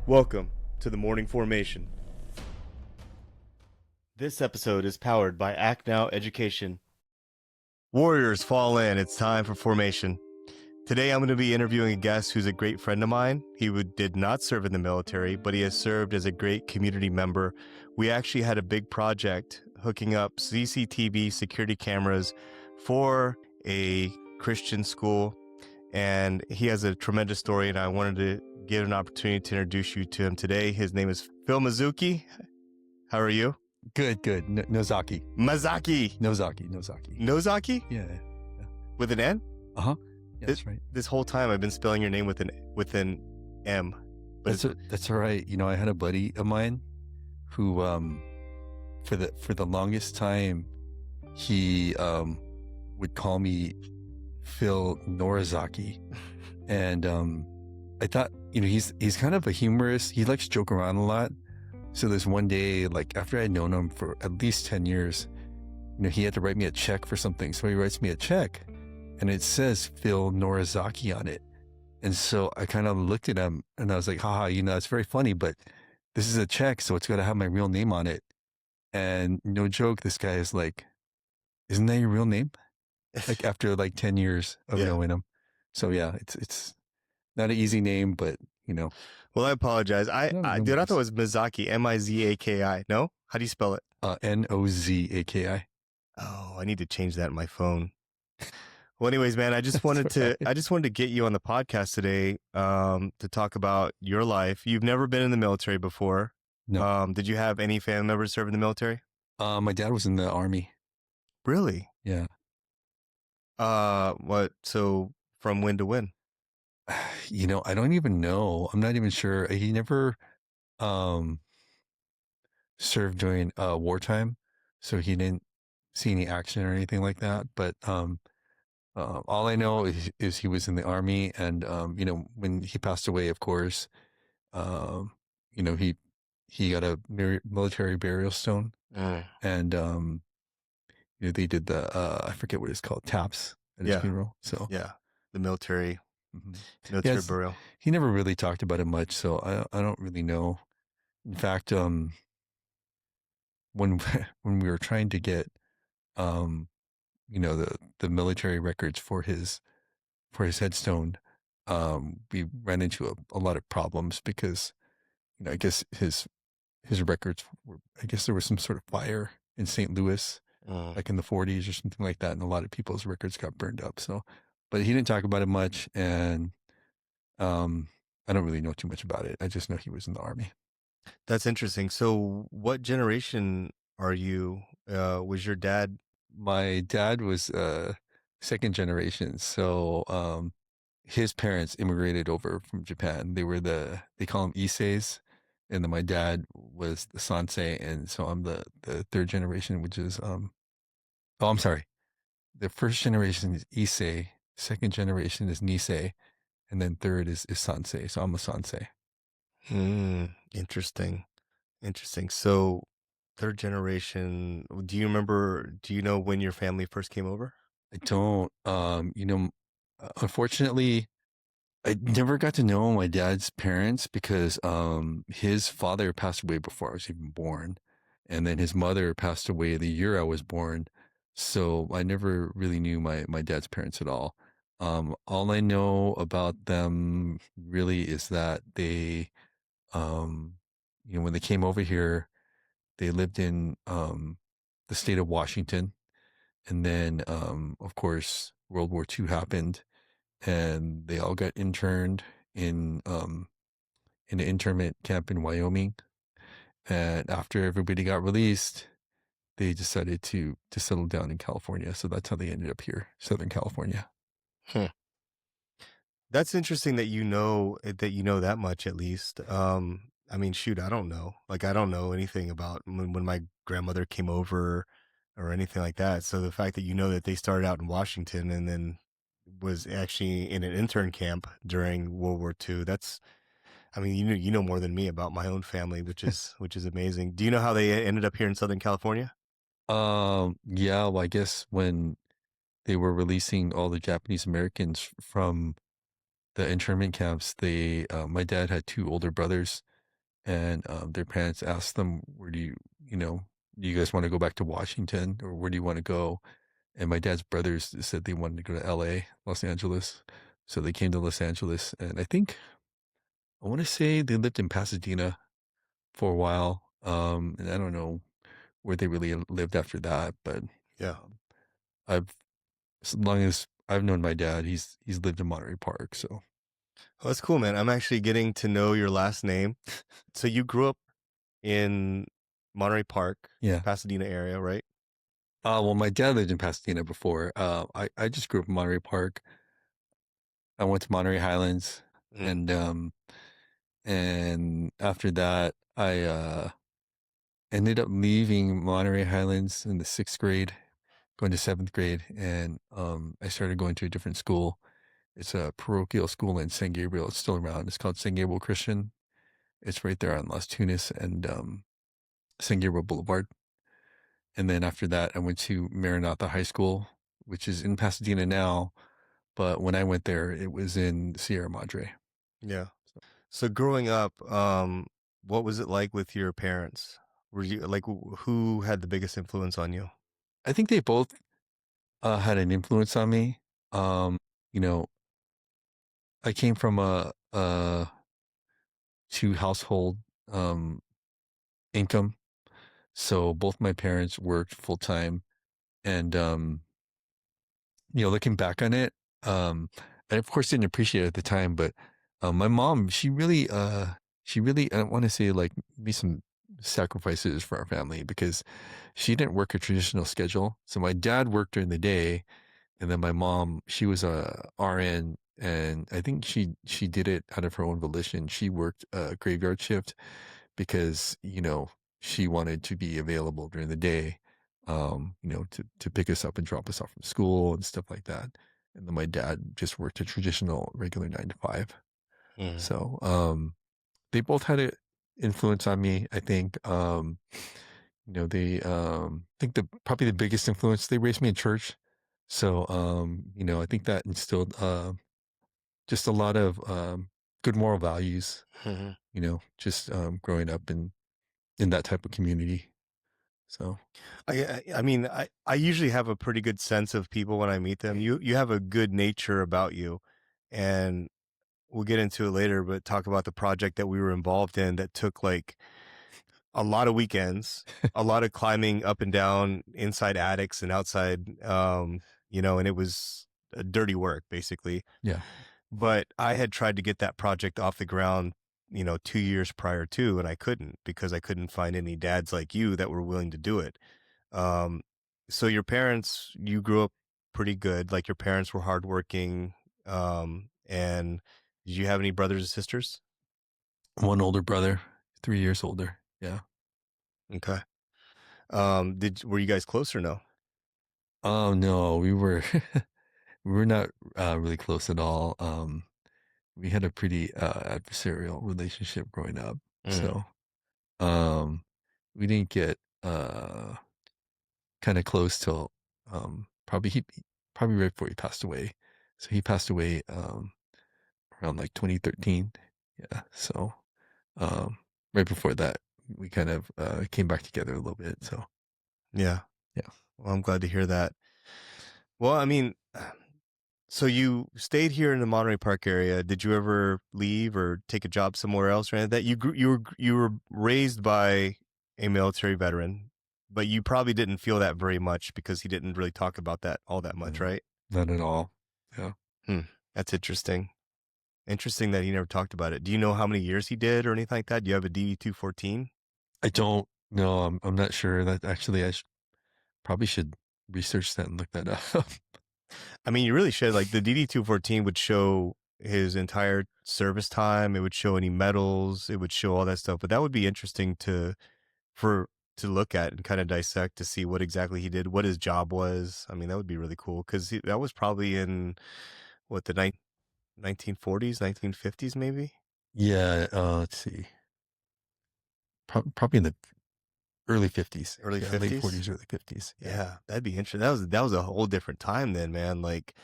Welcome to the Morning Formation. This episode is powered by Act Now Education. Warriors fall in. It's time for formation. Today I'm going to be interviewing a guest who's a great friend of mine. He did not serve in the military, but he has served as a great community member. We actually had a big project hooking up CCTV security cameras for a Christian school, and he has a tremendous story, and I wanted to get an opportunity to introduce you to him today. His name is Phil Mizuki. How are you? Good. Nozaki. Mazaki. Nozaki. Nozaki? Yeah. With an N? Uh-huh. Yeah, that's right. This whole time I've been spelling your name with an M. But that's all right. You know, I had a buddy of mine who, for the longest time, he would call me Phil Norizaki, and I thought, you know, he's kind of a humorist. He likes to joke around a lot. So this one day, like after I'd known him for at least 10 years, you know, he had to write me a check for something. So he writes me a check, and it says Phil Norizaki on it. And so I kind of looked at him and I was like, haha, you know, it's very funny, but this is a check, so it's got to have my real name on it. And no joke, this guy is like, isn't that your real name? Like after like 10 years of knowing him. So yeah, it's not an easy name, but you know. Well, I apologize. I thought it was Mizaki, Mizaki. No? How do you spell it? Nozaki. Oh, I need to change that in my phone. Well, anyways, man, I just wanted to get you on the podcast today to talk about your life. You've never been in the military before. No. Did you have any family members serve in the military? My dad was in the Army. Really? Yeah. What? So from when to when? You know, I don't even know. I'm not even sure. He never served during wartime, so he didn't see any action or anything like that. But all I know is he was in the Army, and you know, when he passed away, of course, you know, he got a military burial stone, and you know, they did the I forget what it's called, taps at his funeral. So yeah, the military. Mm-hmm. Military burial. He never really talked about it much, so I don't really know. In fact, when we were trying to get you know, the military records for his headstone, we ran into a lot of problems because, you know, I guess his records were, I guess there was some sort of fire in St. Louis like in the 40s or something like that, and a lot of people's records got burned up. So, but he didn't talk about it much, and I don't really know too much about it. I just know he was in the Army. That's interesting. So what generation are you? Was your dad? My dad was second generation. So his parents immigrated over from Japan. They call them Issei's. And then my dad was the Sansei. And so I'm the third generation, which is, I'm sorry. The first generation is Issei. Second generation is Nisei. And then third is Sansei. So I'm a Sansei. Interesting. So third generation, do you know when your family first came over? I don't. You know, unfortunately, I never got to know my dad's parents because his father passed away before I was even born. And then his mother passed away the year I was born. So I never really knew my dad's parents at all. All I know about them really is that they, you know, when they came over here, they lived in the state of Washington. And then, of course, World War II happened, and they all got interned in an internment camp in Wyoming. And after everybody got released, they decided to settle down in California. So that's how they ended up here, Southern California. That's interesting that you know that much, at least. I mean, shoot, I don't know. Like, I don't know anything about when my grandmother came over or anything like that. So the fact that you know that they started out in Washington and then was actually in an intern camp during World War II, I mean, you know more than me about my own family, which is amazing. Do you know how they ended up here in Southern California? Yeah, well, I guess when they were releasing all the Japanese Americans from the internment camps, my dad had two older brothers, and their parents asked them, "Where do do you guys want to go back to Washington, or where do you want to go?" And my dad's brothers said they wanted to go to L.A., Los Angeles, so they came to Los Angeles, and I want to say they lived in Pasadena for a while, and I don't know where they really lived after that, but Yeah. um, I've as long as I've known my dad, he's lived in Monterey Park, so Oh, that's cool, man. I'm actually getting to know your last name. So you grew up in Monterey Park, yeah. Pasadena area, right? Well, my dad lived in Pasadena before. I just grew up in Monterey Park. I went to Monterey Highlands, Mm. and after that, I ended up leaving Monterey Highlands in the 6th grade, going to 7th grade, and I started going to a different school. It's a parochial school in San Gabriel. It's still around. It's called San Gabriel Christian. It's right there on Las Tunas and San Gabriel Boulevard. And then after that, I went to Maranatha High School, which is in Pasadena now. But when I went there, it was in Sierra Madre. Yeah. So So growing up, what was it like with your parents? Were you like who had the biggest influence on you? I think they both had an influence on me. Um, you know, I came from a two household um, income. So both my parents worked full time. And, looking back on it, I of course didn't appreciate it at the time, but my mom, I don't want to say like made some sacrifices for our family because she didn't work a traditional schedule. So my dad worked during the day, and then my mom, she was a RN, and I think she did it out of her own volition. She worked a graveyard shift because, she wanted to be available during the day, to pick us up and drop us off from school and stuff like that. And then my dad just worked a traditional regular 9 to 5. Mm. So, they both had an influence on me, I think. I think probably the biggest influence, they raised me in church. So, I think that instilled just a lot of good moral values, Mhm. just growing up in that type of community. So, I mean, I usually have a pretty good sense of people when I meet them. You have a good nature about you, and we'll get into it later. But talk about the project that we were involved in that took like a lot of weekends, a lot of climbing up and down inside attics and outside, and it was dirty work basically. yeah. But I had tried to get that project off the ground, 2 years prior to, and I couldn't because I couldn't find any dads like you that were willing to do it. Um, so your parents, you grew up pretty good. Like your parents were hardworking. And did you have any brothers and sisters? One older brother, 3 years older. Yeah. Okay. Were you guys close or no? Oh no, we were not really close at all. We had a pretty adversarial relationship growing up. Mm, So, um, we didn't get kind of close till probably right before he passed away. So he passed away around like 2013. Yeah. So um, right before that, we kind of came back together a little bit. So yeah. yeah. Well, I'm glad to hear that. Well, I mean, so you stayed here in the Monterey Park area. Did you ever leave or take a job somewhere else or anything like that? You were raised by a military veteran, but you probably didn't feel that very much because he didn't really talk about that all that much, No, right? not at all. Yeah. Hmm. That's interesting. Interesting that he never talked about it. Do you know how many years he did or anything like that? Do you have a DD 214? I don't know. I'm not sure that actually probably should research that and look that up. I mean, you really should. Like the DD 214 would show his entire service time. It would show any medals. It would show all that stuff. But that would be interesting for to look at and kind of dissect to see what exactly he did, what his job was. I mean, that would be really cool because that was probably in what the 1940s, 1950s, maybe Yeah. Let's see. Probably in the early 50s. early Yeah, late 50s. 40s, early 50s. Yeah. Yeah, that'd be interesting. That was a whole different time then, man. Like,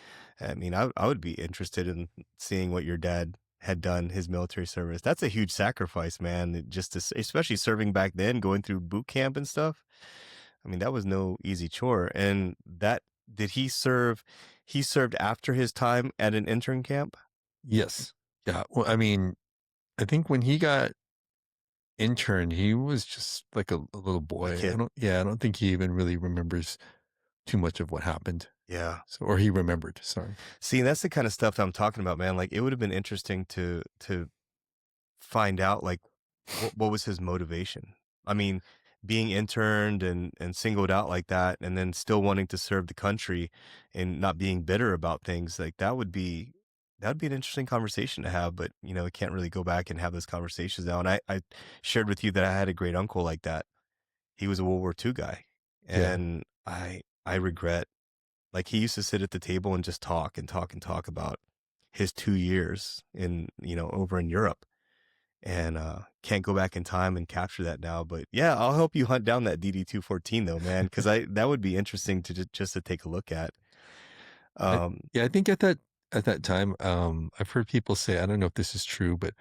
I mean, I would be interested in seeing what your dad had done his military service. That's a huge sacrifice, man. Just to, especially serving back then, going through boot camp and stuff. I mean, that was no easy chore. And that did he serve? He served after his time at an intern camp. Yes. Yeah. Well, I mean, I think when he got interned, he was just like a little A boy. kid. I don't think he even really remembers too much of what happened. Yeah. So, or he remembered, sorry. See, that's the kind of stuff that I'm talking about, man. Like, it would have been interesting to find out, like, what was his motivation. I mean, being interned and singled out like that, and then still wanting to serve the country and not being bitter about things, like that'd be an interesting conversation to have. But we can't really go back and have those conversations now. And I shared with you that I had a great uncle like that. He was a World War II guy, Yeah. and I regret, like, he used to sit at the table and just talk and talk and talk about his 2 years in over in Europe, and can't go back in time and capture that now. But yeah, I'll help you hunt down that DD-214 though, man, because I that would be interesting to just to take a look at. I, Um, yeah, I think at that time, I've heard people say, I don't know if this is true, but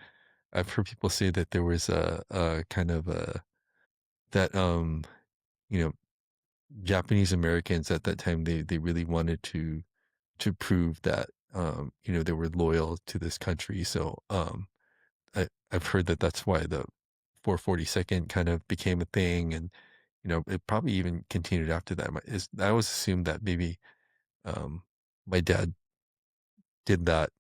I've heard people say that there was a kind of a that you know Japanese Americans at that time they really wanted to prove that they were loyal to this country. So I've heard that that's why the 442nd kind of became a thing, and it probably even continued after that. I always assumed that maybe um, my dad did that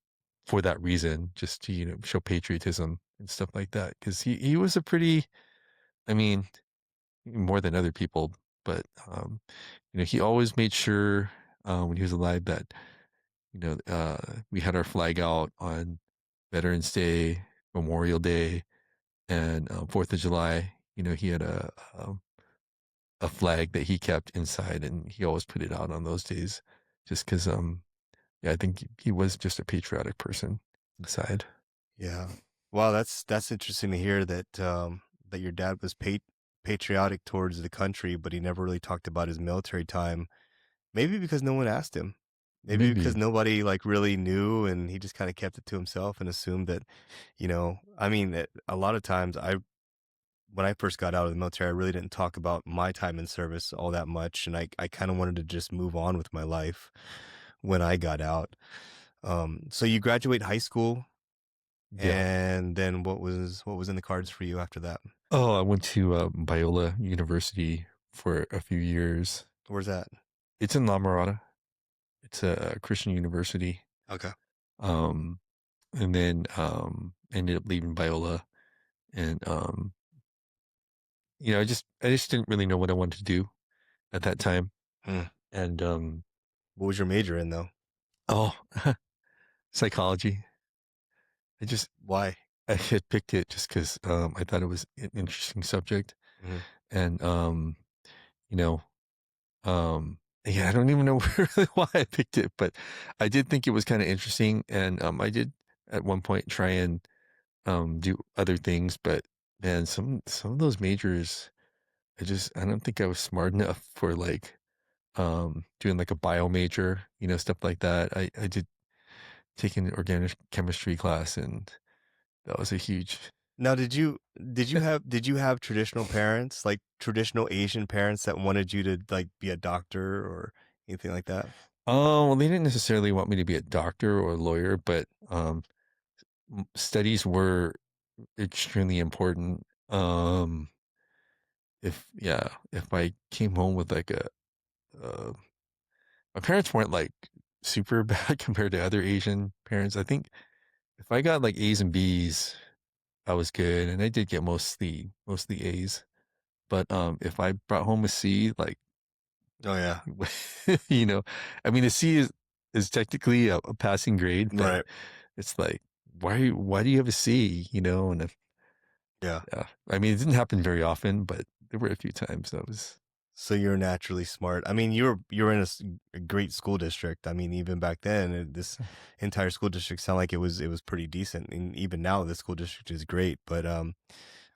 for that reason, just to show patriotism and stuff like that, because he was a pretty, I mean, more than other people, but he always made sure when he was alive that we had our flag out on Veterans Day, Memorial Day, and 4th of July. He had a flag that he kept inside, and he always put it out on those days, just because yeah, I think he was just a patriotic person inside. yeah. Wow, that's interesting to hear that that your dad was patriotic towards the country, but he never really talked about his military time. Maybe because no one asked him. Maybe because Maybe. nobody like really knew, and he just kind of kept it to himself and assumed that, I mean, a lot of times when I first got out of the military, I really didn't talk about my time in service all that much, and I kind of wanted to just move on with my life when I got out. So you graduate high school, Yeah. and then what was in the cards for you after that? Oh, I went to Biola University for a few years. Where's that? It's in La Mirada. It's a Christian university. Okay. Um, and then ended up leaving Biola, and I just didn't really know what I wanted to do at that time. Hmm. And What was your major in though? oh, psychology. I just Why? I had picked it just because I thought it was an interesting subject, Hmm. and you know, yeah, I don't even know really why I picked it, but I did think it was kind of interesting, and I did at one point try and do other things, but man, some of those majors, I don't think I was smart enough for like doing like a bio major, stuff like that. I did take an organic chemistry class, and that was a huge. Now, did you have traditional parents, like traditional Asian parents that wanted you to like be a doctor or anything like that? Oh, well, they didn't necessarily want me to be a doctor or a lawyer, but studies were extremely important. If I came home with like uh, my parents weren't like super bad compared to other Asian parents. I think if I got like A's and B's, I was good, and I did get mostly A's. But if I brought home a C, like Oh yeah. you know, I mean, a C is technically a passing grade, but Right. it's like why do you have a C? And Yeah. yeah, I mean, it didn't happen very often, but there were a few times that was. So you're naturally smart. I mean, you're in a great school district. I mean, even back then, this entire school district sounded like it was pretty decent. And even now, the school district is great. But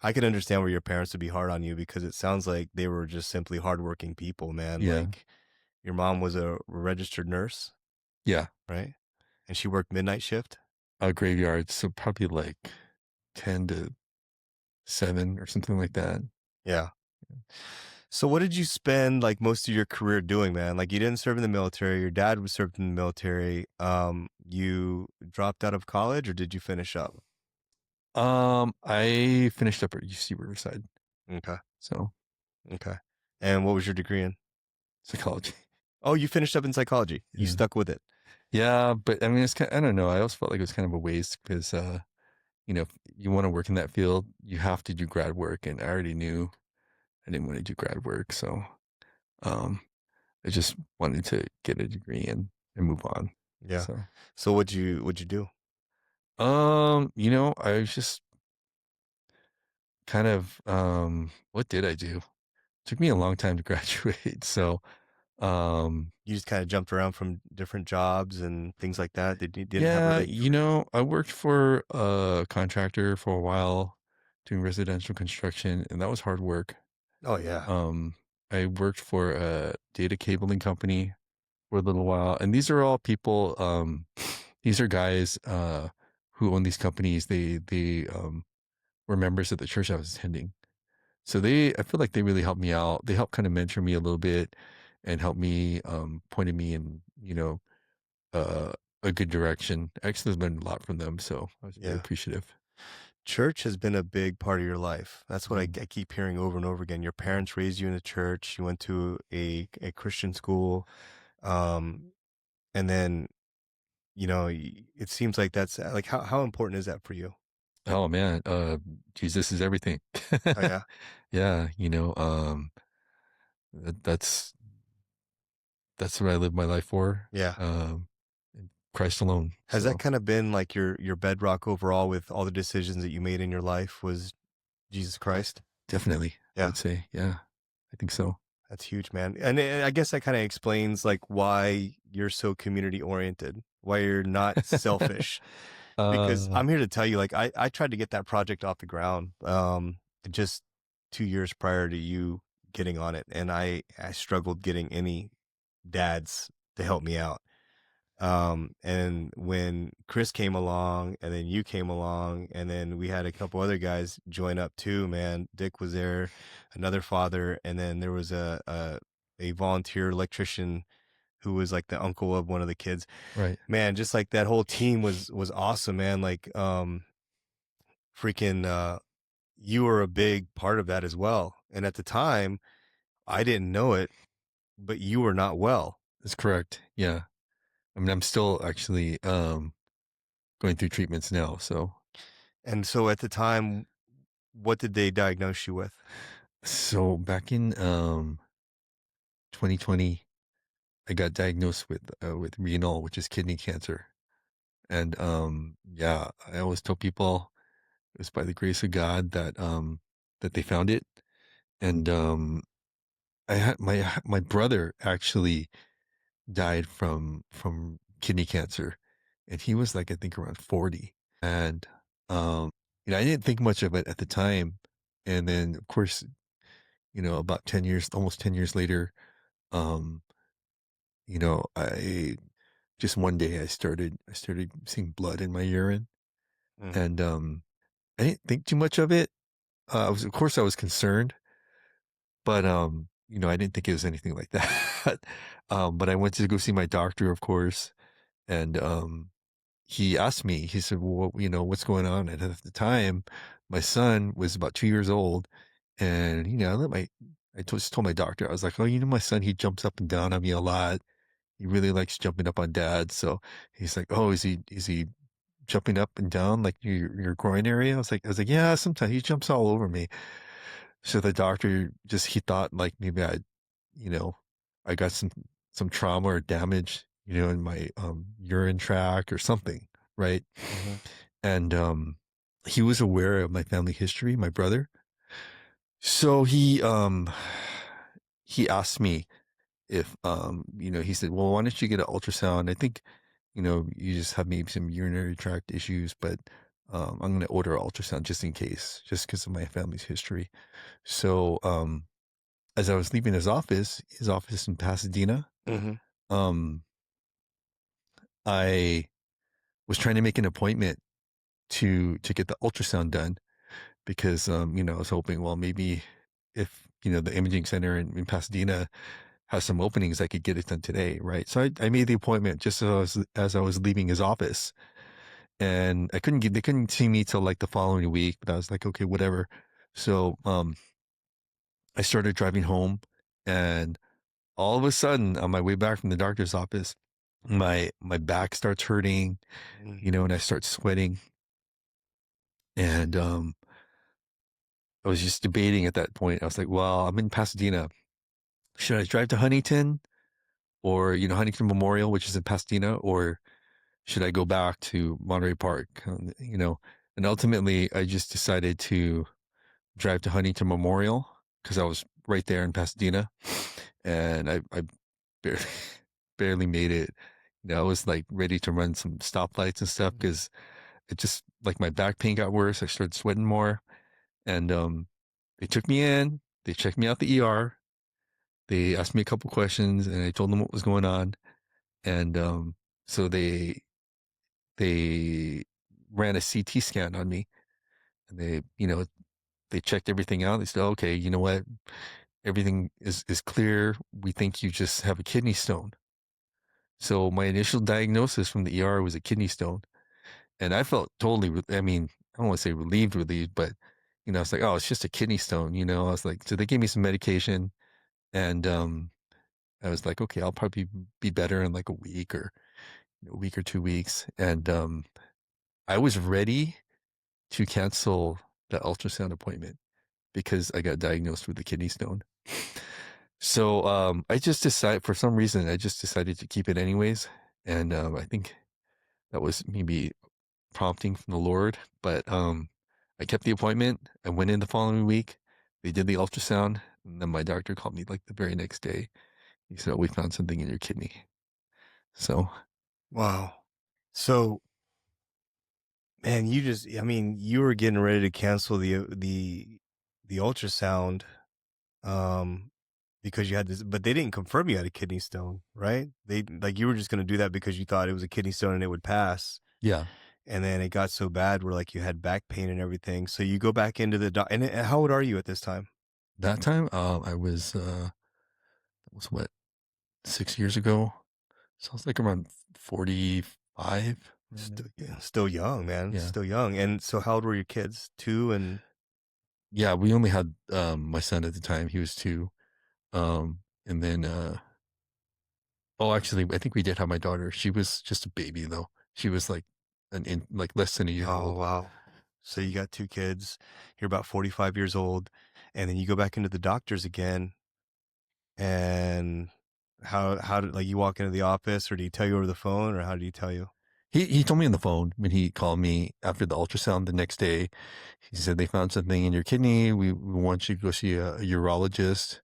I could understand where your parents would be hard on you because it sounds like they were just simply hardworking people, man. Yeah, Like your mom was a registered nurse, yeah, right? And she worked midnight shift. graveyard, so probably like 10 to 7 or something like that. Yeah. So what did you spend like most of your career doing, man? Like you didn't serve in the military, your dad was served in the military. You dropped out of college or did you finish up? I finished up at UC Riverside, Okay. so Okay. And what was your degree in? psychology. Oh, you finished up in psychology. You Yeah. stuck with it. Yeah, but I mean, it's kind I don't know. I always felt like it was kind of a waste because, if you want to work in that field, you have to do grad work, and I already knew I didn't want to do grad work, so um, I just wanted to get a degree and move on. Yeah. So, So what'd you do? I was just kind of what did I do? It took me a long time to graduate, so um, You just kind of jumped around from different jobs and things like that. You didn't have a yeah, career. I worked for a contractor for a while doing residential construction, and that was hard work. Oh yeah. Um, I worked for a data cabling company for a little while, and these are all people. These are guys who own these companies. They were members of the church I was attending, so I feel like they really helped me out. They helped kind of mentor me a little bit and helped me, pointed me in, uh, a good direction. I actually learned a lot from them, so I was very Yeah. appreciative. Church has been a big part of your life. That's what I, Mm. I keep hearing over and over again. Your parents raised you in a church. You went to a Christian school. Um, and then, it seems like that's like how important is that for you? Oh man, Jesus is everything. Oh yeah. Yeah, that's what I live my life for. Yeah. And Christ alone. Has that So kind of been like your bedrock overall with all the decisions that you made in your life was Jesus Christ? definitely, I Yeah. would say, yeah, I think so. That's huge, man. And I guess that kind of explains like why you're so community oriented, why you're not selfish. Because uh, I'm here to tell you, like I tried to get that project off the ground, just 2 years prior to you getting on it, and I struggled getting any dads to help me out. And when Chris came along, and then you came along, and then we had a couple other guys join up too, man. Dick was there, another father, and then there was a volunteer electrician who was like the uncle of one of the kids. right. Man, just like that whole team was awesome, man. Like freaking you were a big part of that as well. And at the time, I didn't know it, but you were not well. That's correct. Yeah. I mean, I'm still actually going through treatments now. And so at the time, what did they diagnose you with? So back in 2020, I got diagnosed with renal, which is kidney cancer. And yeah, I always tell people it was by the grace of God that they found it. And I had my brother actually died from kidney cancer, and he was like I think around 40. And I didn't think much of it at the time. And then of course, about 10 years, almost 10 years later, um, I just one day I started seeing blood in my urine, Mm, and I didn't think too much of it. Of course I was concerned, but I didn't think it was anything like that. But I went to go see my doctor, of course, and he asked me. He said, "Well, what's going on?" And at the time, my son was about 2 years old, and just told my doctor, I was like, "Oh, my son, he jumps up and down on me a lot. He really likes jumping up on dad." So he's like, "Oh, is he jumping up and down like your groin area?" I was like, "Yeah, sometimes he jumps all over me." So the doctor he thought like maybe you know, I got some trauma or damage, in my urine tract or something, right? mhm, And he was aware of my family history, my brother. So he asked me if he said, "Well, why don't you get an ultrasound? I think, you just have maybe some urinary tract issues, but I'm going to order an ultrasound just in case, just because of my family's history." So as I was leaving his office in Pasadena, mhm. um, I was trying to make an appointment to get the ultrasound done because I was hoping, well, maybe if the imaging center in Pasadena has some openings, I could get it done today, right? So I made the appointment just as I was leaving his office, and they couldn't see me till like the following week, but I was like, okay, whatever. So I started driving home, and all of a sudden, on my way back from the doctor's office, my back starts hurting, Mm. and I start sweating, and I was just debating at that point. I was like, well, I'm in Pasadena. Should I drive to Huntington or, Huntington Memorial, which is in Pasadena, or should I go back to Monterey Park? And ultimately I just decided to drive to Huntington Memorial because I was right there in Pasadena, and I barely, barely made it. I was like ready to run some stoplights and stuff because it just like my back pain got worse. I started sweating more, and they took me in. They checked me out the ER. They asked me a couple questions, and I told them what was going on. And so they ran a CT scan on me, and they checked everything out. They said, okay, you know what? Everything is clear. We think you just have a kidney stone. So my initial diagnosis from the ER was a kidney stone, and I felt totally. I mean, I don't want to say relieved, but I was like, oh, it's just a kidney stone. I was like, so they gave me some medication, and I was like, okay, I'll probably be better in like a week or 2 weeks. And I was ready to cancel the ultrasound appointment because I got diagnosed with a kidney stone. So I just decided, for some reason, I just decided to keep it anyways. And I think that was maybe prompting from the Lord. But I kept the appointment. I went in the following week. They did the ultrasound. And then my doctor called me like the very next day. He said, oh, we found something in your kidney. So Wow. So, man, I mean, you were getting ready to cancel the ultrasound, um, because you had this, but they didn't confirm you had a kidney stone, right? They like you were just gonna do that because you thought it was a kidney stone and it would pass. yeah, And then it got so bad where like you had back pain and everything. So you go back into the doc. And how old are you at this time? that time I was, that was what, 6 years ago. So I was like around 45. Around Still, there. yeah, still young, man. Yeah. Still young. And so how old were your kids? Two and Yeah. We only had my son at the time. He was 2. And then, oh, actually, I think we did have my daughter. She was just a baby though. She was like like less than a year oh old. wow. So you got two kids. You're about 45 years old, and then you go back into the doctors again. And how did like you walk into the office, or do you tell you over the phone, or how do you tell you? He told me on the phone when he called me after the ultrasound the next day. He said they found something in your kidney. We want you to go see a urologist.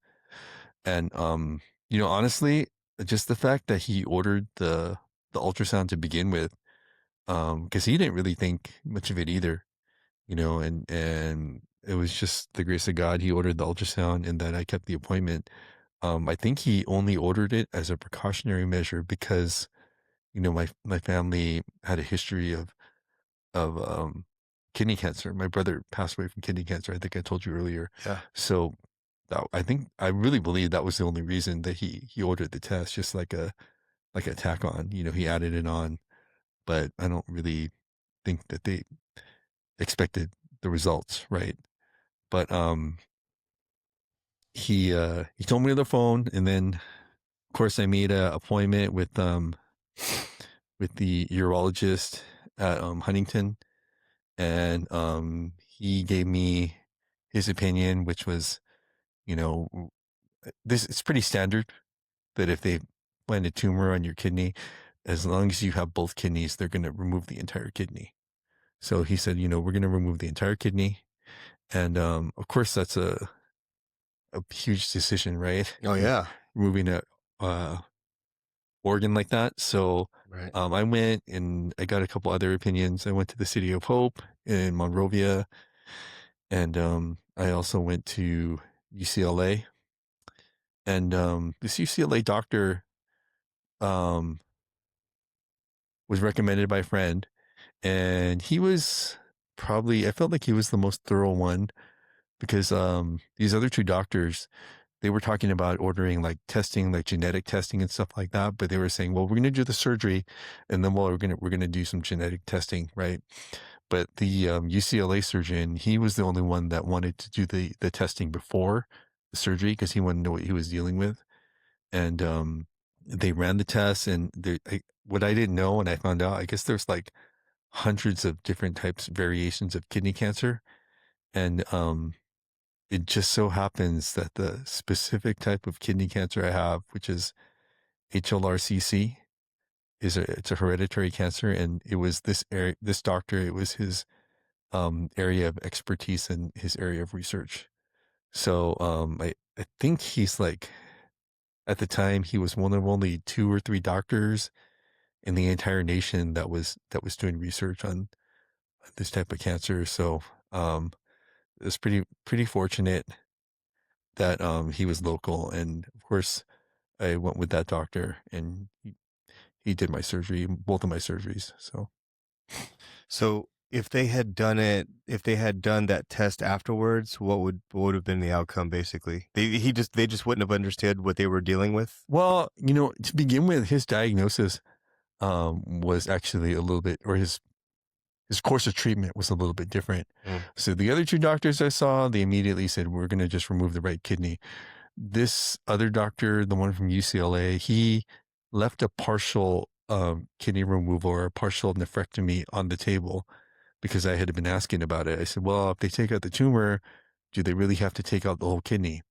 And honestly, just the fact that he ordered the ultrasound to begin with, because he didn't really think much of it either, and it was just the grace of God. He ordered the ultrasound, and that I kept the appointment. I think he only ordered it as a precautionary measure because my family had a history of kidney cancer. My brother passed away from kidney cancer. I think I told you earlier. Yeah. So I really believe that was the only reason that he ordered the test, just like a tack on. He added it on, but I don't really think that they expected the results, right? But he told me on the phone, and then of course I made a appointment with the urologist at Huntington, and he gave me his opinion, which was, you know, this it's pretty standard that if they find a tumor on your kidney, as long as you have both kidneys, they're going to remove the entire kidney. So he said, we're going to remove the entire kidney, and of course that's a huge decision, right? Oh yeah. Removing a uh, organ like that. So Right. I went and I got a couple other opinions. I went to the City of Hope in Monrovia, and I also went to UCLA. And this UCLA doctor um, was recommended by a friend, And he was probably, I felt like he was the most thorough one because these other two doctors, they were talking about ordering like testing, like genetic testing and stuff like that. But they were saying, well, we're going to do the surgery, and then we're gonna do some genetic testing, right? But the UCLA surgeon, he was the only one that wanted to do the testing before the surgery because he wanted to know what he was dealing with. And they ran the tests, and what I didn't know, and I found out, I guess there's like hundreds of different types, variations of kidney cancer, and it just so happens that the specific type of kidney cancer I have, which is HLRCC, it's a hereditary cancer, and it was this doctor, it was his area of expertise and his area of research. So I think he's like, at the time he was one of only two or three doctors in the entire nation that was doing research on this type of cancer. So um, it was pretty fortunate that he was local, and of course I went with that doctor, and he did my surgery, both of my surgeries. So So if they had done it, if they had done that test afterwards, what would have been the outcome? Basically, they just wouldn't have understood what they were dealing with. well, to begin with, his diagnosis was actually a little bit, or his course of treatment was a little bit different. Mm. So the other two doctors I saw, they immediately said, we're going to just remove the right kidney. This other doctor, the one from UCLA, he left a partial kidney removal or a partial nephrectomy on the table because I had been asking about it. I said, well, if they take out the tumor, do they really have to take out the whole kidney?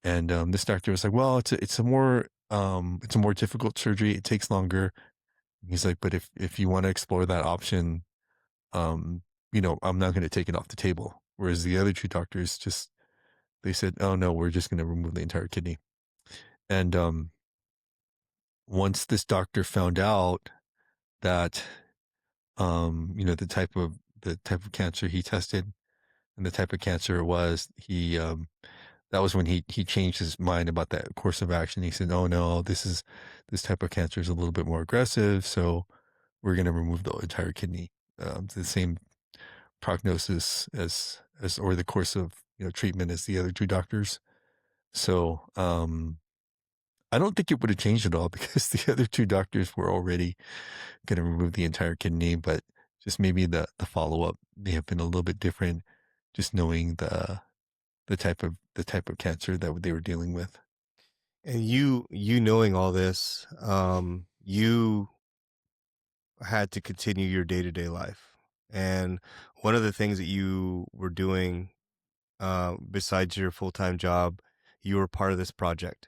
And this doctor was like, well, it's a more difficult surgery. It takes longer. He's like, but if you want to explore that option, um, I'm not going to take it off the table. Whereas the other two doctors they said, oh no, we're just going to remove the entire kidney. And once this doctor found out that, the type of cancer he tested and the type of cancer it was, that was when he changed his mind about that course of action. He said, oh no, this type of cancer is a little bit more aggressive. So we're going to remove the entire kidney. The same prognosis or the course of treatment as the other two doctors. So I don't think it would have changed at all because the other two doctors were already going to remove the entire kidney, but just maybe the follow up may have been a little bit different, just knowing the type of cancer that they were dealing with. And you knowing all this, you had to continue your day to day life. And one of the things that you were doing, besides your full time job, you were part of this project.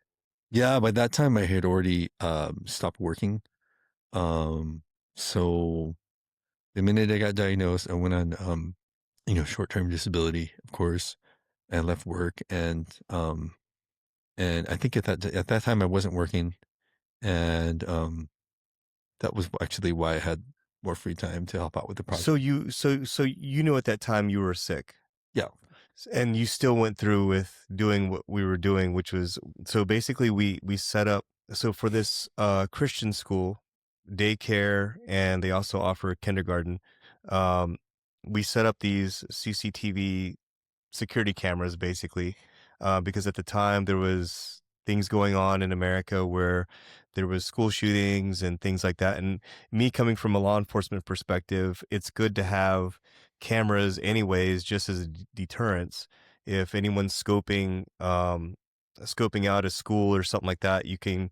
Yeah, by that time I had already stopped working. Um, so the minute I got diagnosed, I went on short-term disability, of course. I left work, and I think at that time I wasn't working, and that was actually why I had more free time to help out with the project. So you knew at that time you were sick, Yeah, and you still went through with doing what we were doing, which was, so basically we set up, so for this Christian school, daycare, and they also offer kindergarten. Um, we set up these CCTV security cameras, basically, because at the time there was things going on in America where there was school shootings and things like that. And me coming from a law enforcement perspective, it's good to have cameras anyways, just as a deterrence. If anyone's scoping out a school or something like that, you can,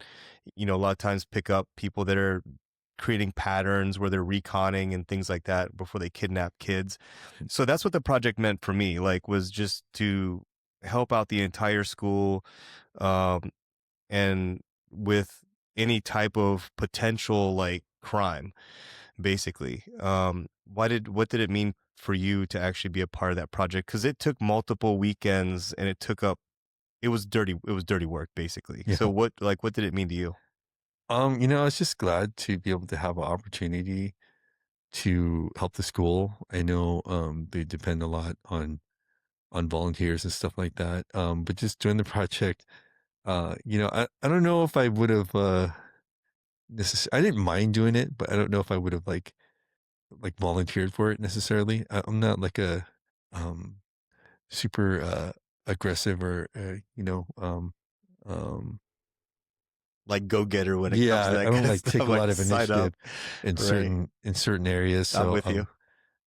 a lot of times pick up people that are creating patterns where they're reconning and things like that before they kidnap kids. So that's what the project meant for me, like, was just to help out the entire school, um, and with any type of potential like crime, basically. What did it mean for you to actually be a part of that project? Because it took multiple weekends and it was dirty work, basically. So yeah. what did it mean to you? I was just glad to be able to have an opportunity to help the school. I know they depend a lot on volunteers and stuff like that. But just doing the project, I don't know if I would have I didn't mind doing it, but I don't know if I would have like like volunteered for it necessarily. I'm not like a um super aggressive or um Like go getter when it comes to yeah, I that don't kind of like take stuff. a Like lot of sign up, initiative in right? certain areas. I'm So with you.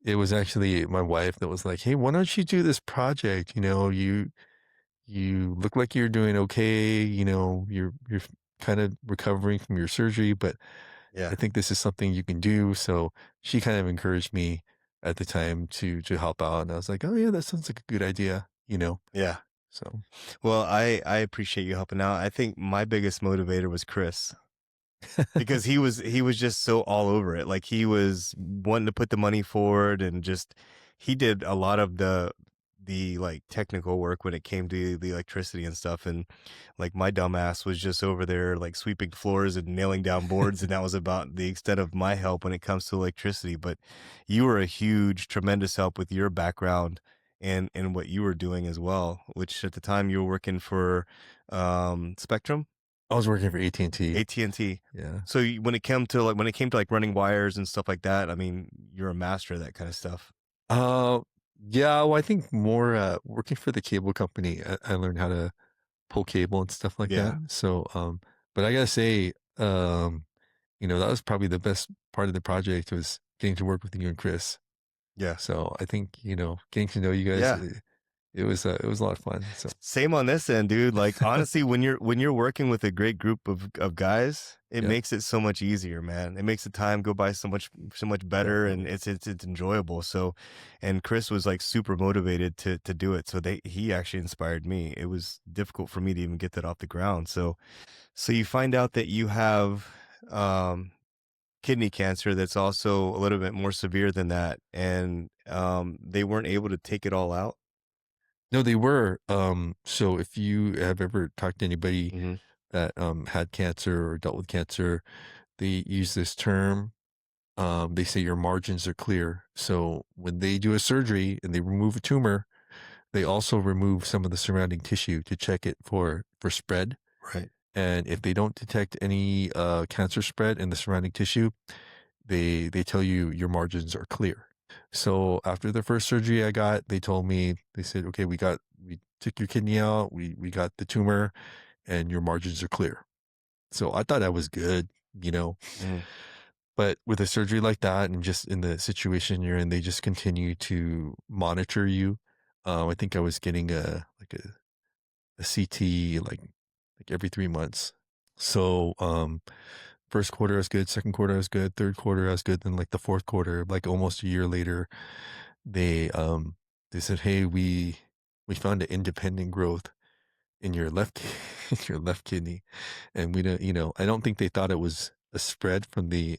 it was actually my wife that was like, "Hey, why don't you do this project? You know, you look like you're doing okay, you know, you're kind of recovering from your surgery, but I Yeah, think this is something you can do." So she kind of encouraged me at the time to help out, and I was like, "Oh yeah, that sounds like a good idea," you know. yeah. So Well, I appreciate you helping out. I think my biggest motivator was Chris because he was just so all over it. Like he was wanting to put the money forward and just he did a lot of the like technical work when it came to the electricity and stuff. And like my dumbass was just over there like sweeping floors and nailing down boards, and that was about the extent of my help when it comes to electricity. But you were a huge, tremendous help with your background and what you were doing as well, which at the time you were working for Spectrum. I was working for AT&T. AT&T. Yeah. So when it came to like running wires and stuff like that, I mean, you're a master of that kind of stuff. Uh, yeah, well, I think more working for the cable company, I learned how to pull cable and stuff like that. Yeah. So, but I gotta say, that was probably the best part of the project was getting to work with you and Chris. Yeah. So I think, getting to know you guys, Yeah. it was a lot of fun. So Same on this end, dude. Like honestly, when you're working with a great group of guys, it yeah, makes it so much easier, man. It makes the time go by so much better, and definitely. it's enjoyable. So, and Chris was like super motivated to do it. So he actually inspired me. It was difficult for me to even get that off the ground. So you find out that you have um kidney cancer that's also a little bit more severe than that, and they weren't able to take it all out. No, they were. So if you have ever talked to anybody Hmm. that had cancer or dealt with cancer, they use this term. They say your margins are clear. So when they do a surgery and they remove a tumor, they also remove some of the surrounding tissue to check it for spread. Right. And if they don't detect any cancer spread in the surrounding tissue, they tell you your margins are clear. So after the first surgery I got, they told me, they said, okay, we took your kidney out, we got the tumor, and your margins are clear. So I thought I was good, you know. Hmm. But with a surgery like that and just in the situation you're in, they just continue to monitor you. I think I was getting a CT like every 3 months. So first quarter I was good, second quarter I was good, third quarter I was good, then like the fourth quarter, like almost a year later, they um they said, "Hey, we found an independent growth in your in your left kidney." And we don't, I don't think they thought it was a spread from the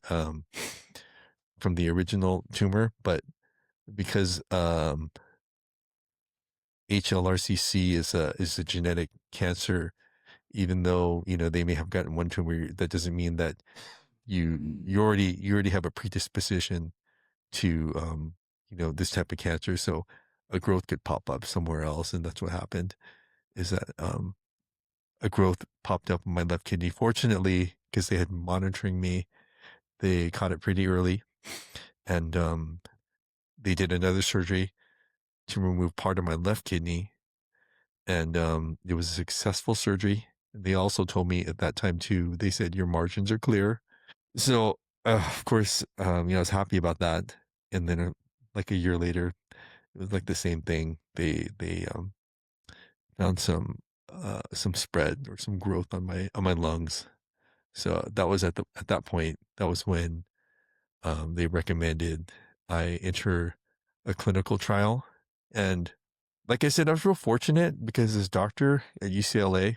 original tumor, but because HLRCC is a genetic cancer, even though they may have gotten one tumor, that doesn't mean that you already have a predisposition to this type of cancer. So a growth could pop up somewhere else, and that's what happened. Is that a growth popped up in my left kidney? Fortunately, because they had been monitoring me, they caught it pretty early, and they did another surgery to remove part of my left kidney, and it was a successful surgery. They also told me at that time too. They said your margins are clear. So of course, I was happy about that. And then like a year later, it was like the same thing. They found some spread or some growth on my lungs. So that was at that point. That was when they recommended I enter a clinical trial. And like I said, I was real fortunate because this doctor at UCLA,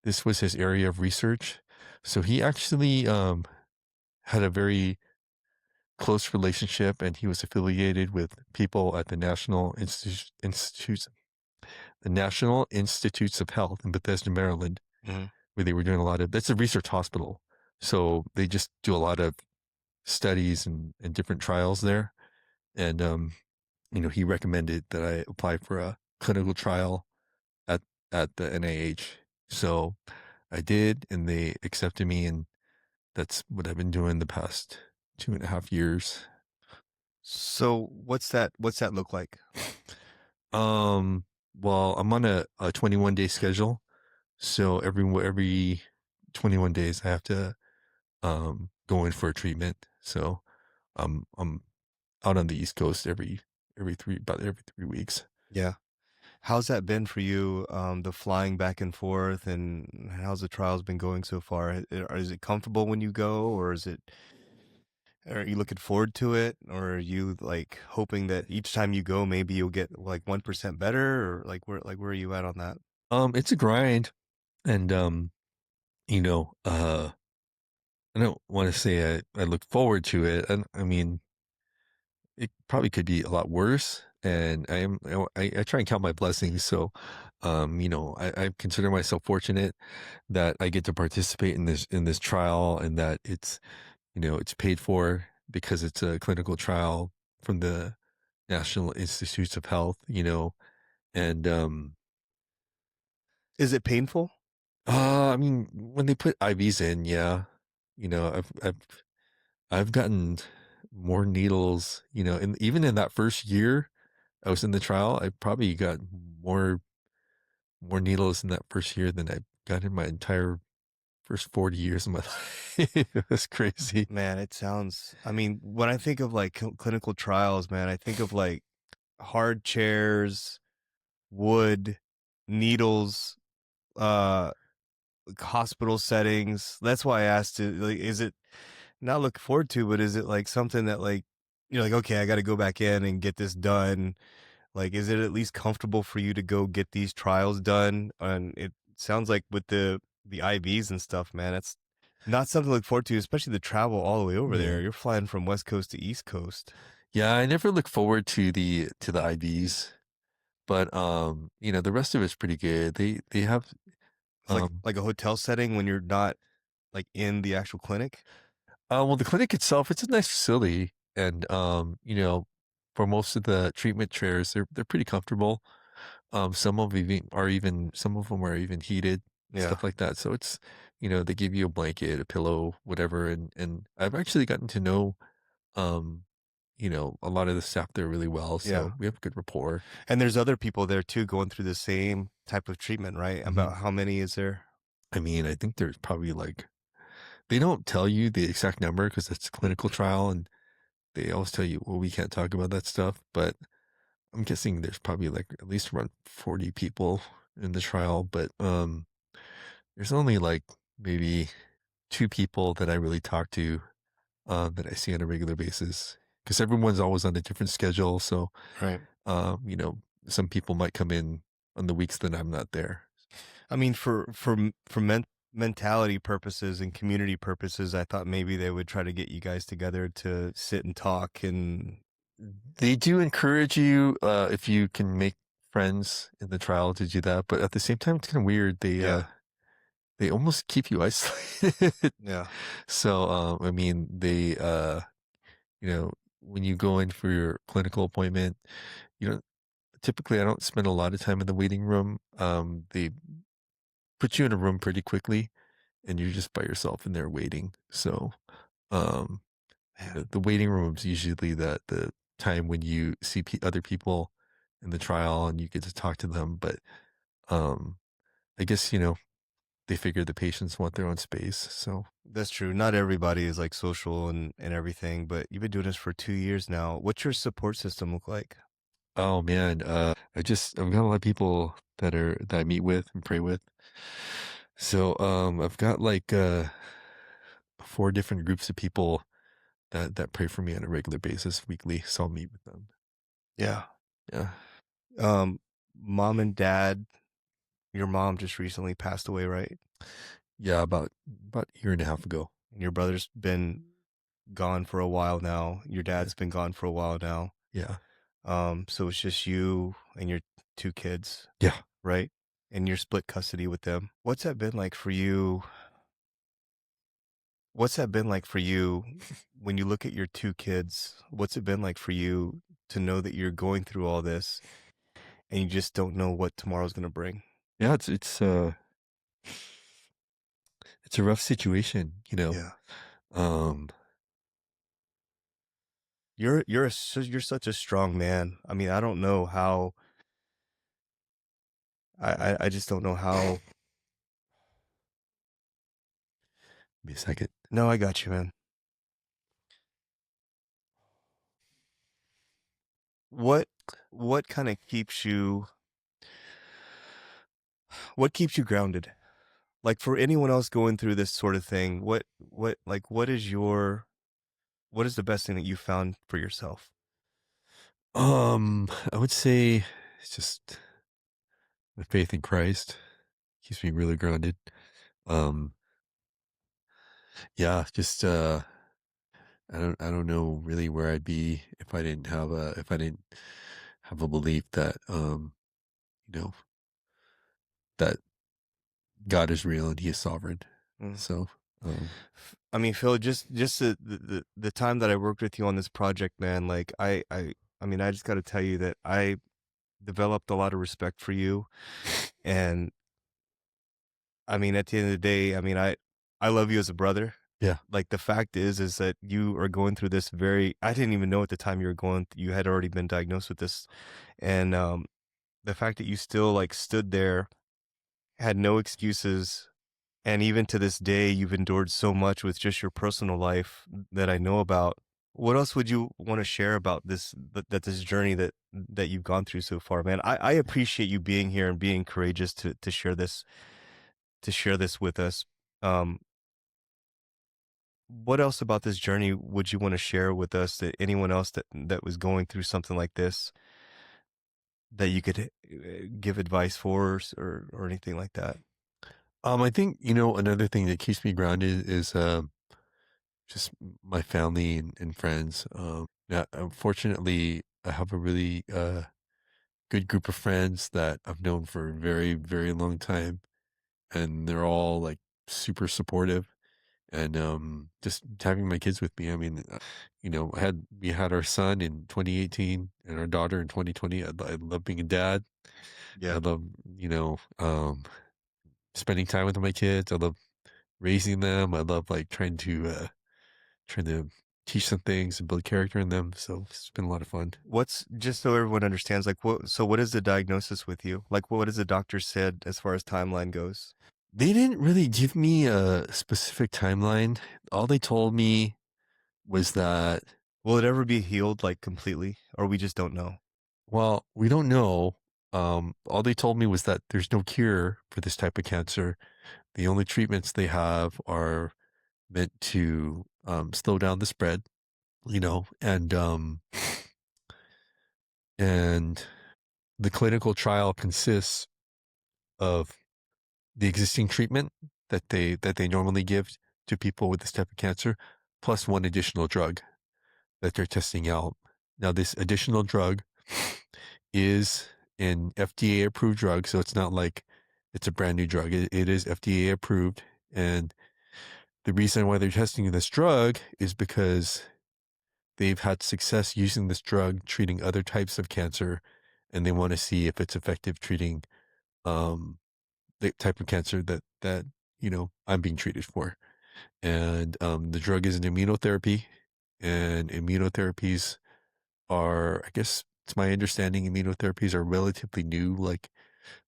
this was his area of research. So he actually had a very close relationship, and he was affiliated with people at the National Institutes of Health in Bethesda, Maryland, Hmm. where they were doing a lot of, that's a research hospital. So they just do a lot of studies and different trials there. And, he recommended that I apply for a clinical trial at, at the NIH. So I did, and they accepted me. And that's what I've been doing the past 2.5 years. So what's that look like? Um, well, I'm on a 21-day schedule, so every 21 days I have to go in for a treatment. So I'm out on the East Coast every 3 weeks. Yeah. How's that been for you, the flying back and forth, and how's the trials been going so far? Is it comfortable when you go, or are you looking forward to it, or are you like hoping that each time you go, maybe you'll get like 1% better, or like where are you at on that? It's a grind, and you know, I don't want to say I look forward to it. And I mean, it probably could be a lot worse. And I try and count my blessings. So, I consider myself fortunate that I get to participate in this trial, and that it's paid for because it's a clinical trial from the National Institutes of Health. And Is it painful? I mean, when they put IVs in, yeah, I've gotten more needles, and even in that first year I was in the trial, I probably got more more needles in that first year than I got in my entire first 40 years of my life. It was crazy. Man, it sounds. I mean, when I think of like clinical trials, man, I think of like hard chairs, wood, needles, uh, like, hospital settings. That's why I asked it. Like, is it not looking forward to, but is it like something that like you're like, okay, I got to go back in and get this done? Like, is it at least comfortable for you to go get these trials done? And it sounds like with the IVs and stuff, man, it's not something to look forward to, especially the travel all the way over there. Yeah. You're flying from West Coast to East Coast. Yeah, I never look forward to the IVs, but the rest of it's pretty good. They have It's like um like a hotel setting when you're not like in the actual clinic. well, the clinic itself, it's a nice facility, and for most of the treatment chairs, they're pretty comfortable. Some of them are even heated, Yeah, stuff like that. So they give you a blanket, a pillow, whatever. And I've actually gotten to know, um, a lot of the staff there really well. yeah. So we have good rapport. And there's other people there too going through the same type of treatment, right? hmm About how many is there? I mean, I think there's probably they don't tell you the exact number because it's a clinical trial, and they always tell you, well, we can't talk about that stuff. But I'm guessing there's probably like at least around 40 people in the trial. But there's only like maybe two people that I really talk to, that I see on a regular basis, because everyone's always on a different schedule. So, Right. um, you know, some people might come in on the weeks that I'm not there. I mean, for mentality purposes and community purposes, I thought maybe they would try to get you guys together to sit and talk and They do encourage you, if you can make friends in the trial, to do that, but at the same time, it's kind of weird. yeah, They almost keep you isolated. yeah, So, I mean, you know, when you go in for your clinical appointment, you know, typically I don't spend a lot of time in the waiting room. They put you in a room pretty quickly, and you're just by yourself in there waiting. So, um, man. the waiting room is usually the time when you see other people in the trial and you get to talk to them. But um, I guess they figure the patients want their own space. So, That's true. Not everybody is like social and everything, but you've been doing this for 2 years now. What's your support system look like? oh man, I've got a lot of people that I meet with and pray with. So, I've got like four different groups of people that pray for me on a regular basis, weekly. So I'll meet with them. Yeah. Yeah. Um, mom and dad, your mom just recently passed away, right? Yeah, about a year and a half ago. And your brother's been gone for a while now. Your Yeah. dad's been gone for a while now. Yeah. So it's just you and your two kids, Yeah. right? And you're split custody with them. What's that been like for you? What's that been like for you when you look at your two kids? What's it been like for you to know that you're going through all this and you just don't know what tomorrow's going to bring? Yeah, it's a rough situation. Yeah. Um you're such a strong man. I mean, I don't know how I just don't know how. Give me a second. No, I got you, man. What what kind of keeps you what keeps you grounded? Like for anyone else going through this sort of thing, what is the best thing that you found for yourself? I would say it's just my faith in Christ keeps me really grounded. Um, yeah, just I don't know really where I'd be if I didn't have a belief that you know that God is real and He is sovereign. Mm. So I mean, Phil, just the time that I worked with you on this project, man, like I mean, I just got to tell you that I developed a lot of respect for you, and I mean, at the end of the day, I mean, I love you as a brother. yeah. Like the fact is that you are going through this very. I didn't even know at the time you had already been diagnosed with this, and the fact that you still like stood there, had no excuses, and even to this day, you've endured so much with just your personal life that I know about. What else would you want to share about this journey that you've gone through so far, man? I appreciate you being here and being courageous to share this with us. Um, what else about this journey would you want to share with us that anyone else that was going through something like this that you could give advice for or anything like that? I think another thing that keeps me grounded is just my family and friends. Yeah, unfortunately, I have a really good group of friends that I've known for a very, very long time, and they're all like super supportive. And just having my kids with me. I mean, we had our son in 2018 and our daughter in 2020. I love being a dad. I Yeah. love spending time with my kids. I love raising them. I love like trying to teach them things and build character in them. So it's been a lot of fun. What's just so everyone understands, like what is the diagnosis with you? Like what has the doctor said as far as timeline goes? They didn't really give me a specific timeline. All they told me was that, Will it ever be healed like completely, or we just don't know? well, we don't know. All they told me was that there's no cure for this type of cancer. The only treatments they have are meant to slow down the spread, and the clinical trial consists of the existing treatment that they normally give to people with this type of cancer, plus one additional drug that they're testing out. Now, this additional drug is an FDA approved drug, so it's not like it's a brand new drug. It is FDA approved, and the reason why they're testing this drug is because they've had success using this drug treating other types of cancer, and they want to see if it's effective treating um, the type of cancer that I'm being treated for. And the drug is an immunotherapy, and immunotherapies are, I guess it's my understanding, immunotherapies are relatively new, like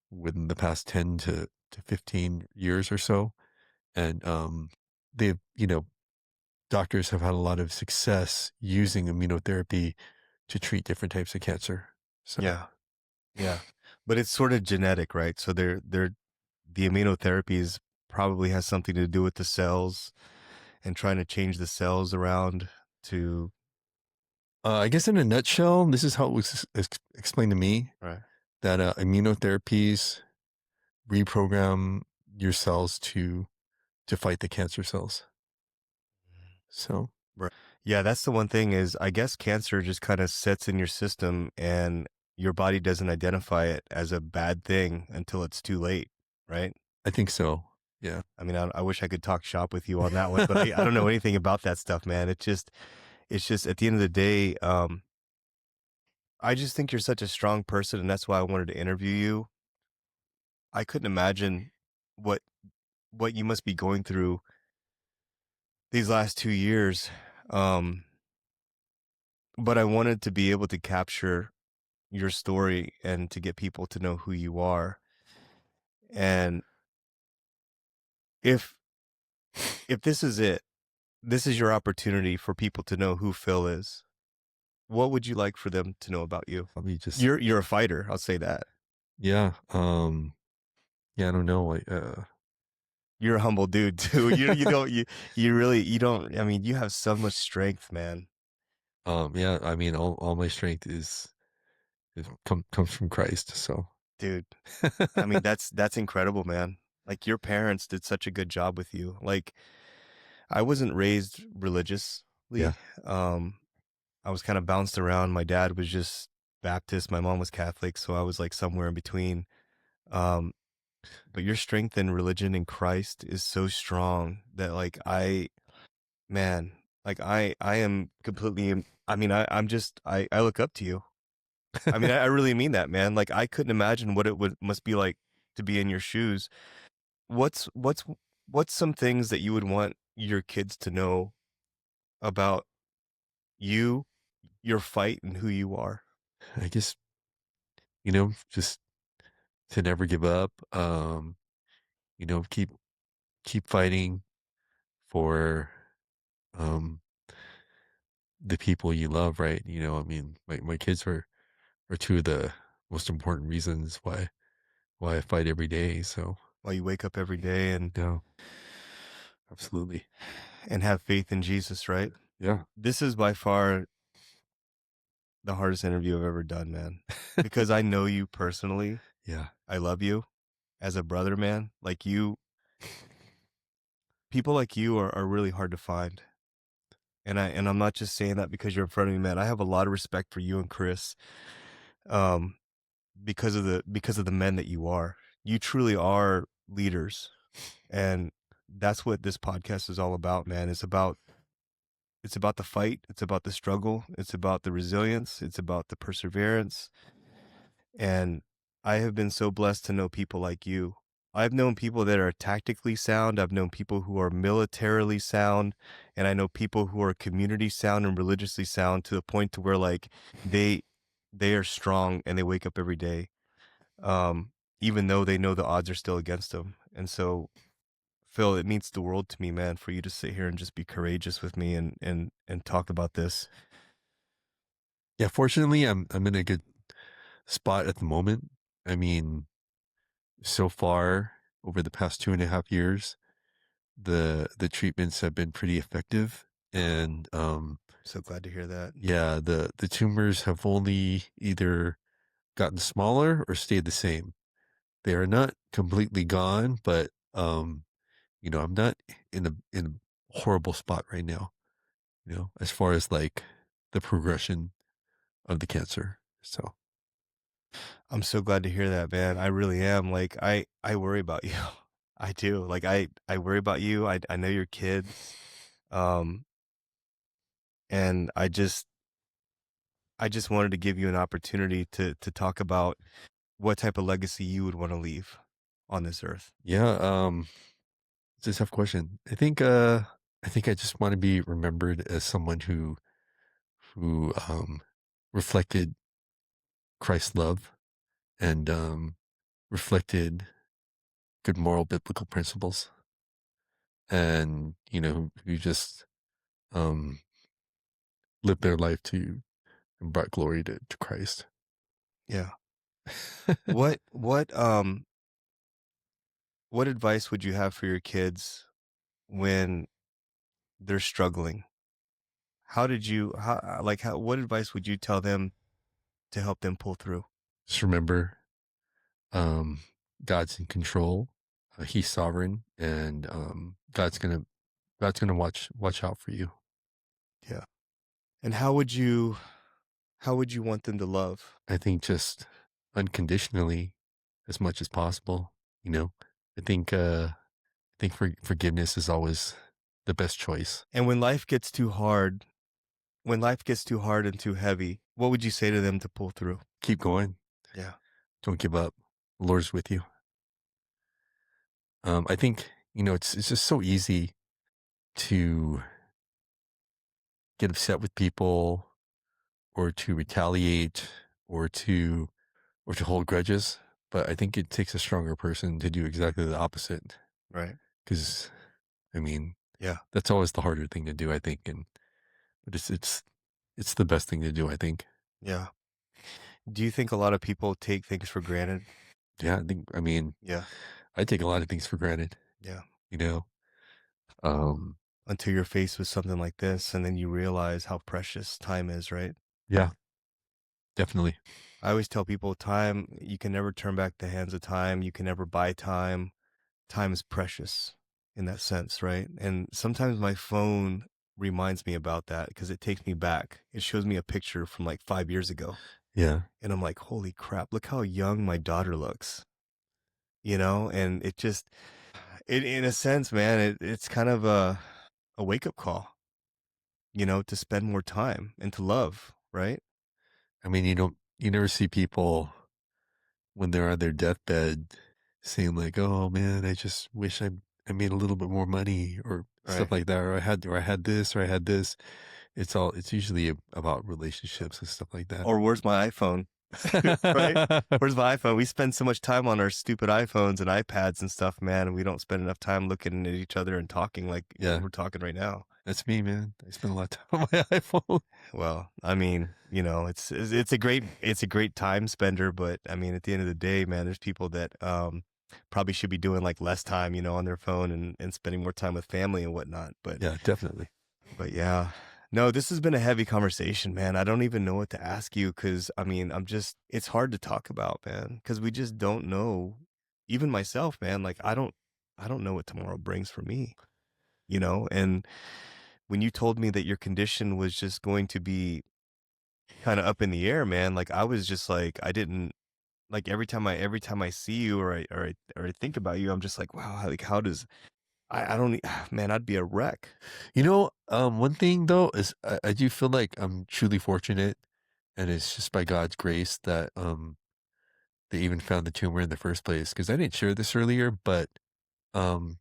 within the past 10 to 15 years or so. And they've, doctors have had a lot of success using immunotherapy to treat different types of cancer. So Yeah. Yeah. But it's sort of genetic, right? So they're the immunotherapies probably has something to do with the cells and trying to change the cells around to I guess in a nutshell, this is how it was explained to me right. that immunotherapies reprogram your cells to fight the cancer cells. So Right. Yeah, that's the one thing is I guess cancer just kind of sets in your system and your body doesn't identify it as a bad thing until it's too late, right? I think so. Yeah. I mean, I wish I could talk shop with you on that one, but I don't know anything about that stuff, man. It's just at the end of the day, I just think you're such a strong person, and that's why I wanted to interview you. I couldn't imagine what what you must be going through these last 2 years. Um, but I wanted to be able to capture your story and to get people to know who you are. And if this is it, this is your opportunity for people to know who Phil is. What would you like for them to know about you? Probably just You're a fighter, I'll say that. yeah. Yeah, I don't know. You're a humble dude too. You don't you really you don't I mean, you have so much strength, man. Yeah, I mean all my strength comes from Christ. So Dude, I mean, that's incredible, man. Like your parents did such a good job with you. Like I wasn't raised yeah. religiously. Um I was kind of bounced around. My dad was just Baptist, my mom was Catholic, so I was like somewhere in between. Um but your strength in religion in Christ is so strong that like man, like I am completely I mean, I'm just I look up to you. I mean, I really mean that, man. Like I couldn't imagine what it would must be like to be in your shoes. What's what's what's some things that you would want your kids to know about you, your fight, and who you are? I guess just to never give up. Keep fighting for um the people you love, right? I mean, my kids are two of the most important reasons why I fight every day. So While you wake up every day no, absolutely. and have faith in Jesus, right? Yeah. This is by far the hardest interview I've ever done, man. Because I know you personally. Yeah. I love you as a brother, man. Like you, people like you are really hard to find. And I'm not just saying that because you're in front of me, man. I have a lot of respect for you and Chris, um, because of the men that you are. You truly are leaders, and that's what this podcast is all about, man. It's about the fight, it's about the struggle, it's about the resilience, it's about the perseverance. And I have been so blessed to know people like you. I've known people that are tactically sound. I've known people who are militarily sound, and I know people who are community sound and religiously sound to the point to where like they they are strong and they wake up every day, um, even though they know the odds are still against them. And so, Phil, it means the world to me, man, for you to sit here and just be courageous with me and talk about this. Yeah. Fortunately, I'm in a good spot at the moment. I mean, so far over the past 2.5 years, the treatments have been pretty effective, and So glad to hear that. yeah, the tumors have only either gotten smaller or stayed the same. They are not completely gone, but I'm not in a horrible spot right now, as far as like the progression of the cancer. So I'm so glad to hear that, man. I really am. Like I worry about you. I do. Like I worry about you. I know your kids. Um and I just wanted to give you an opportunity to talk about what type of legacy you would want to leave on this earth. yeah, it's a tough question. I think I just want to be remembered as someone who reflected Christ's love and reflected good moral biblical principles, and who just um lived their life to and brought glory to Christ. Yeah. What advice would you have for your kids when they're struggling? How what advice would you tell them to help them pull through? Just remember, um, God's in control. He's sovereign, and God's gonna watch out for you. Yeah. And how would you want them to love? I think just unconditionally, as much as possible. You know, I think forgiveness is always the best choice. And when life gets too hard and too heavy, what would you say to them to pull through? Keep going. Yeah. Don't give up. The Lord's with you. I think it's just so easy to get upset with people or to retaliate or to hold grudges. But I think it takes a stronger person to do exactly the opposite. Right. Because I mean, Yeah. that's always the harder thing to do, I think, and but it's the best thing to do, I think. Yeah. Do you think a lot of people take things for granted? Yeah, I mean, Yeah. I take a lot of things for granted, Yeah. you know. Um, Until you're faced with something like this, and then you realize how precious time is, right? yeah, definitely. I always tell people time, you can never turn back the hands of time. You can never buy time. Time is precious in that sense, right? And sometimes my phone reminds me about that because it takes me back. It shows me a picture from like 5 years ago. Yeah. And I'm like, holy crap, look how young my daughter looks, you know? And it just, in a sense, man, it's kind of a wake up call, you know, to spend more time and to love, right? I mean, you never see people when they're on their deathbed saying like, "Oh man, I just wish I made a little bit more money," or Right. stuff like that, or I had this, or I had this. It's usually about relationships and stuff like that. Or where's my iPhone? Right? Where's my iPhone? We spend so much time on our stupid iPhones and iPads and stuff, man, and we don't spend enough time looking at each other and talking like Yeah, we're talking right now. that's me, man. I spend a lot of time on my iPhone. Well, I mean, you know, it's a great time spender, but I mean, at the end of the day, man, there's people that probably should be doing like less time, you know, on their phone and spending more time with family and whatnot. Yeah, definitely. But yeah. No, this has been a heavy conversation, man. I don't even know what to ask you because I mean, it's hard to talk about, man, because we just don't know. Even myself, man, like I don't know what tomorrow brings for me, you know? And when you told me that your condition was just going to be kind of up in the air, man, like I was just like, I didn't like every time I see you or I think about you, I'm just like, wow, like how does I don't man, I'd be a wreck. One thing though is I do feel like I'm truly fortunate, and it's just by God's grace that they even found the tumor in the first place. Because I didn't share this earlier, but um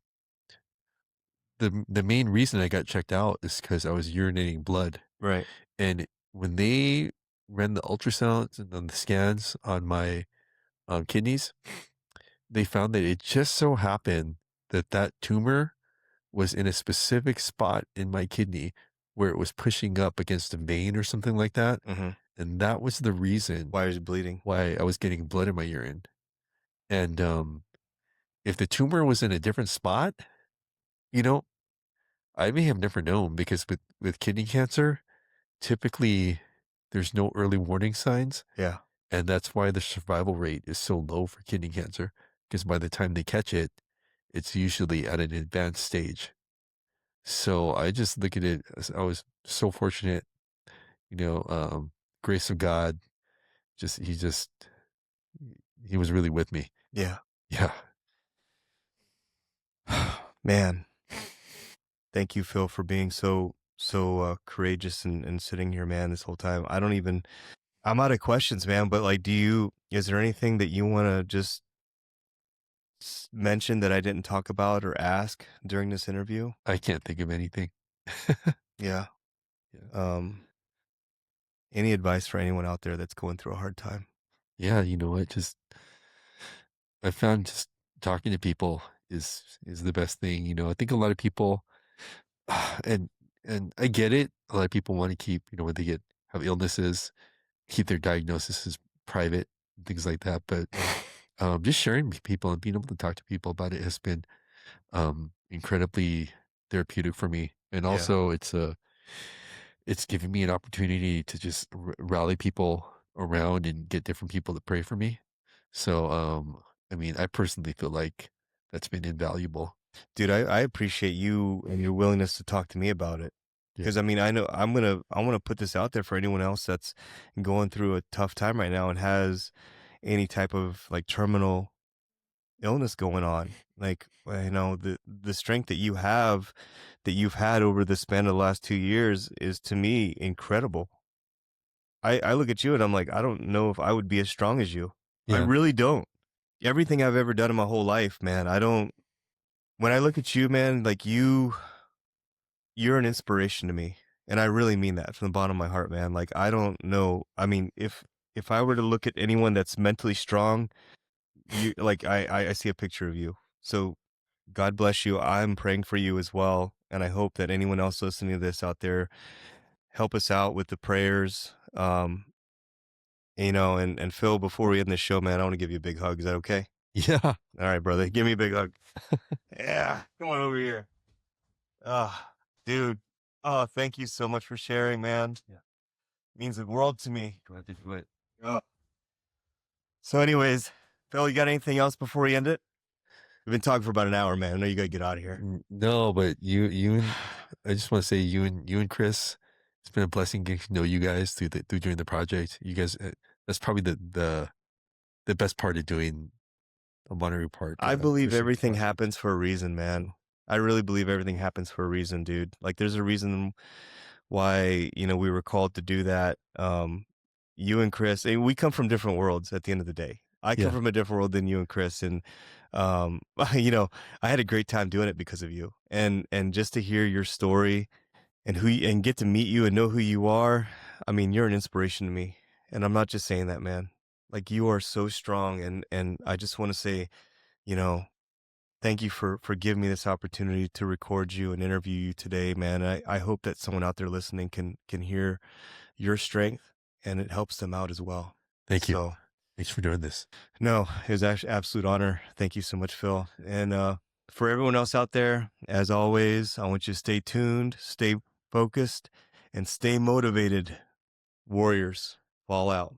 the main reason I got checked out is because I was urinating blood, Right. and when they ran the ultrasounds and then the scans on my kidneys, they found that it just so happened that that tumor was in a specific spot in my kidney where it was pushing up against a vein or something like that. Mm-hmm. And that was the reason Why is it bleeding? why I was getting blood in my urine. And if the tumor was in a different spot, you know, I may have never known because with kidney cancer, typically there's no early warning signs. Yeah. And that's why the survival rate is so low for kidney cancer. Because by the time they catch it, it's usually at an advanced stage. So I just look at it as I was so fortunate, you know, grace of God. Just he was really with me. Yeah. Yeah. Man, thank you, Phil, for being so courageous and sitting here, man, this whole time. I'm out of questions, man, but like is there anything that you want to just mention that I didn't talk about or ask during this interview? I can't think of anything. Yeah. Yeah. Um, any advice for anyone out there that's going through a hard time? Yeah, you know what? Just I found just talking to people is the best thing. You know, I think a lot of people and I get it. A lot of people want to keep, you know, when they have illnesses, keep their diagnoses private, things like that. But just sharing with people and being able to talk to people about it has been incredibly therapeutic for me. And Yeah. also it's given me an opportunity to just rally people around and get different people to pray for me. So, I mean, I personally feel like that's been invaluable. Dude, I appreciate you and your willingness to talk to me about it. Yeah. Because I mean, I want to put this out there for anyone else that's going through a tough time right now and has any type of like terminal illness going on. Like, you know, the strength that you've had over the span of the last 2 years is to me incredible. I look at you and I'm like, I don't know if I would be as strong as you. I Yeah. really don't. Everything I've ever done in my whole life, man, I don't. When I look at you, man, like you're an inspiration to me. And I really mean that from the bottom of my heart, man. Like, I don't know. I mean, if I were to look at anyone that's mentally strong, you like I see a picture of you. So God bless you. I'm praying for you as well. And I hope that anyone else listening to this out there help us out with the prayers. And Phil, before we end this show, man, I want to give you a big hug. Is that okay? Yeah. All right, brother. Give me a big hug. Yeah. Come on over here. Ah, dude. Oh, thank you so much for sharing, man. Yeah. Means the world to me. Glad to do it. Oh. So anyways, Phil, you got anything else before we end it? We've been talking for about an hour, man. I know you gotta get out of here. No, but I just want to say you and Chris, it's been a blessing getting to know you guys during the project. You guys, that's probably the best part of doing a Monterey Park. I believe Christian everything project. happens for a reason, man. I really believe everything happens for a reason, dude. Like there's a reason why, we were called to do that. You and Chris, and we come from different worlds at the end of the day. I come Yeah. from a different world than you and Chris. And, I had a great time doing it because of you. And just to hear your story and and get to meet you and know who you are. I mean, you're an inspiration to me. And I'm not just saying that, man. Like you are so strong. And I just want to say, you know, thank you for giving me this opportunity to record you and interview you today, man. I hope that someone out there listening can hear your strength and it helps them out as well. Thank you. So, Thanks for doing this. no, it was actually absolute honor. Thank you so much, Phil. And for everyone else out there, as always, I want you to stay tuned, stay focused, and stay motivated. Warriors, fall out.